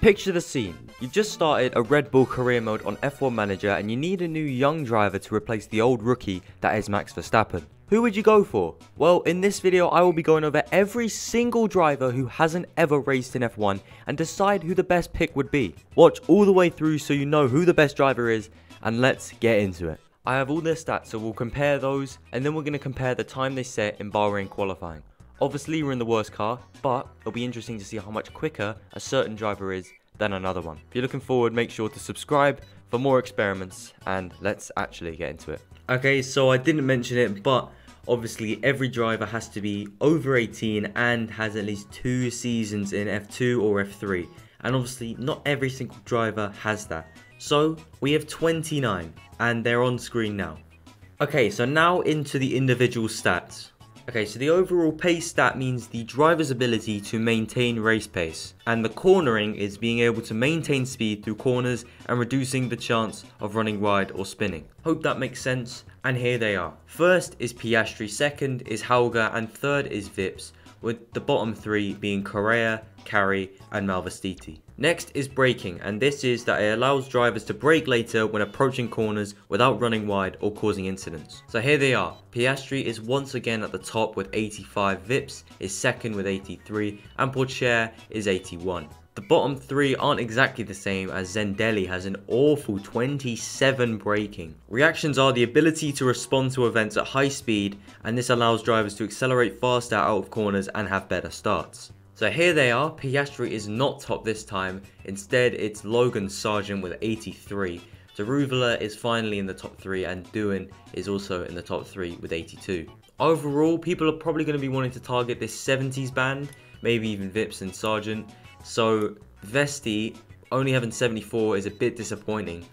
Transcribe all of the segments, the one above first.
Picture the scene. You've just started a Red Bull career mode on F1 Manager and you need a new young driver to replace the old rookie that is Max Verstappen. Who would you go for? Well, in this video I will be going over every single driver who hasn't ever raced in F1 and decide who the best pick would be. Watch all the way through so you know who the best driver is, and let's get into it. I have all their stats, so we'll compare those and then we're going to compare the time they set in Bahrain qualifying. Obviously we're in the worst car, but it'll be interesting to see how much quicker a certain driver is than another one. If you're looking forward, make sure to subscribe for more experiments, and let's actually get into it. Okay, so I didn't mention it, but obviously every driver has to be over 18 and has at least 2 seasons in F2 or F3, and obviously not every single driver has that. So we have 29 and they're on screen now. Okay, so now into the individual stats. Okay, so the overall pace stat means the driver's ability to maintain race pace, and the cornering is being able to maintain speed through corners and reducing the chance of running wide or spinning. Hope that makes sense, and here they are. First is Piastri, second is Hauger, and third is Vips, with the bottom 3 being Correa, Carey and Malvestiti. Next is braking, and this is that it allows drivers to brake later when approaching corners without running wide or causing incidents. So here they are. Piastri is once again at the top with 85, Vips is second with 83, and Pourchaire is 81. The bottom 3 aren't exactly the same, as Zendelli has an awful 27 braking. Reactions are the ability to respond to events at high speed, and this allows drivers to accelerate faster out of corners and have better starts. So here they are. Piastri is not top this time, instead it's Logan Sargent with 83. Daruvala is finally in the top 3 and Doohan is also in the top 3 with 82. Overall, people are probably going to be wanting to target this 70s band, maybe even Vips and Sargent. So Vesti only having 74 is a bit disappointing,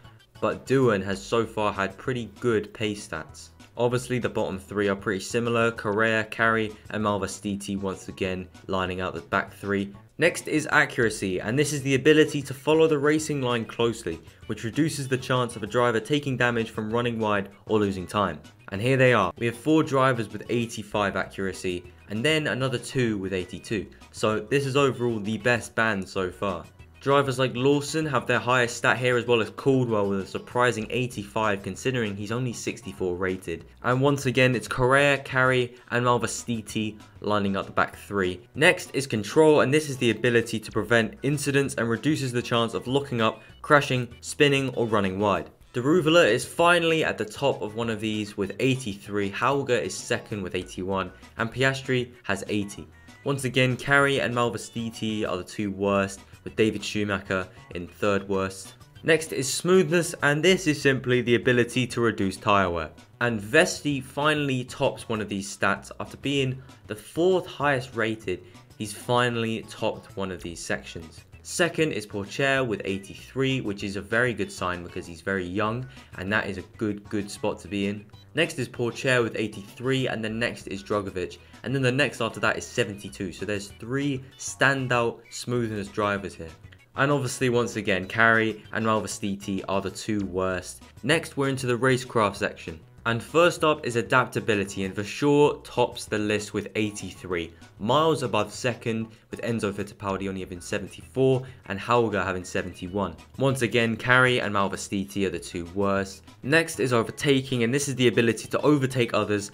but Doohan has so far had pretty good pace stats. Obviously the bottom 3 are pretty similar, Correa, Carey and Malvestiti once again lining out the back 3. Next is accuracy, and this is the ability to follow the racing line closely, which reduces the chance of a driver taking damage from running wide or losing time. And here they are. We have 4 drivers with 85 accuracy and then another 2 with 82. So this is overall the best band so far. Drivers like Lawson have their highest stat here, as well as Caldwell with a surprising 85 considering he's only 64 rated. And once again it's Correa, Carey and Malvestiti lining up the back 3. Next is control, and this is the ability to prevent incidents and reduces the chance of locking up, crashing, spinning or running wide. Daruvala is finally at the top of one of these with 83, Hauger is second with 81 and Piastri has 80. Once again, Carey and Malvestiti are the 2 worst, with David Schumacher in 3rd worst. Next is smoothness, and this is simply the ability to reduce tyre wear. And Vesti finally tops one of these stats after being the 4th highest rated. He's finally topped one of these sections. Second is Pourchaire with 83, which is a very good sign because he's very young and that is a good spot to be in. Next is Pourchaire with 83, and then next is Drugovich, and then the next after that is 72. So there's 3 standout smoothness drivers here. And obviously once again Carey and Malvestiti are the 2 worst. Next we're into the racecraft section. And first up is adaptability, and Vasseur tops the list with 83, miles above second with Enzo Fittipaldi only having 74 and Hauger having 71. Once again Carey and Malvestiti are the 2 worst. Next is overtaking, and this is the ability to overtake others,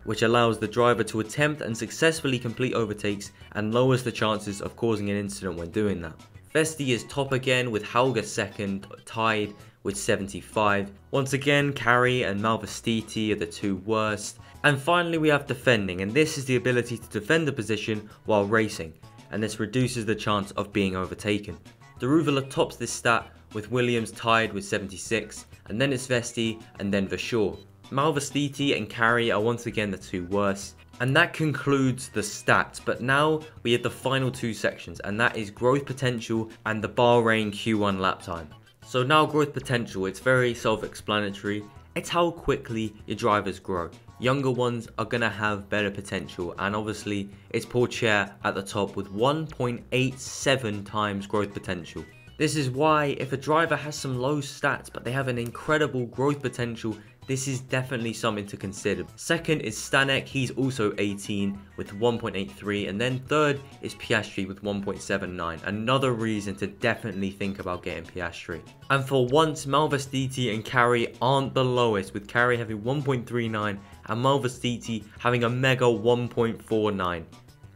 which allows the driver to attempt and successfully complete overtakes and lowers the chances of causing an incident when doing that. Vesti is top again with Hauger second, tied with 75. Once again Carey and Malvestiti are the 2 worst. And finally we have defending, and this is the ability to defend the position while racing, and this reduces the chance of being overtaken. Daruvala tops this stat with Williams tied with 76, and then it's Vesti and then Vasseur. Malvestiti and Carey are once again the 2 worst. And that concludes the stats, but now we have the final 2 sections, and that is growth potential and the Bahrain Q1 lap time. So now growth potential, it's very self-explanatory. It's how quickly your drivers grow. Younger ones are going to have better potential, and obviously it's Pourchaire at the top with 1.87 times growth potential. This is why if a driver has some low stats but they have an incredible growth potential, this is definitely something to consider. Second is Stanek, he's also 18 with 1.83, and then third is Piastri with 1.79. Another reason to definitely think about getting Piastri. And for once, Malvestiti and Carey aren't the lowest, with Carey having 1.39 and Malvestiti having a mega 1.49.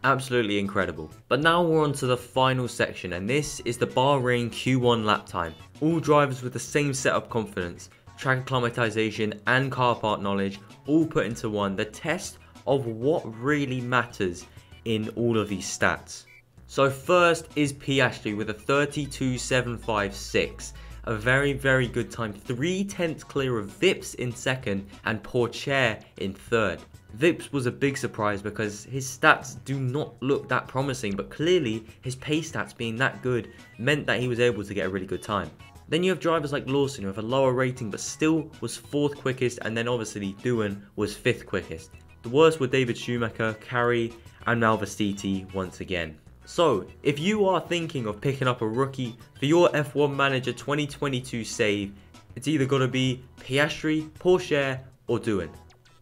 Absolutely incredible. But now we're on to the final section, and this is the Bahrain Q1 lap time. All drivers with the same setup confidence, track acclimatization and car part knowledge all put into one. The test of what really matters in all of these stats. So first is Piastri with a 32.756. A very good time, 3/10 clear of Vips in second and Pourchaire in third. Vips was a big surprise because his stats do not look that promising, but clearly his pace stats being that good meant that he was able to get a really good time. Then you have drivers like Lawson who have a lower rating but still was 4th quickest, and then obviously Doohan was 5th quickest. The worst were David Schumacher, Carey and Malvestiti once again. So, if you are thinking of picking up a rookie for your F1 Manager 2022 save, it's either got to be Piastri, Pourchaire or Doohan.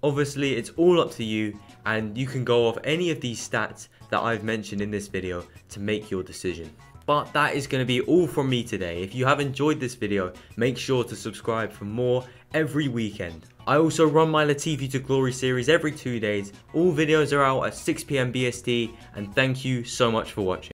Obviously, it's all up to you, and you can go off any of these stats that I've mentioned in this video to make your decision. But that is going to be all from me today. If you have enjoyed this video, make sure to subscribe for more every weekend. I also run my Latifi to Glory series every 2 days. All videos are out at 6 PM BST, and thank you so much for watching.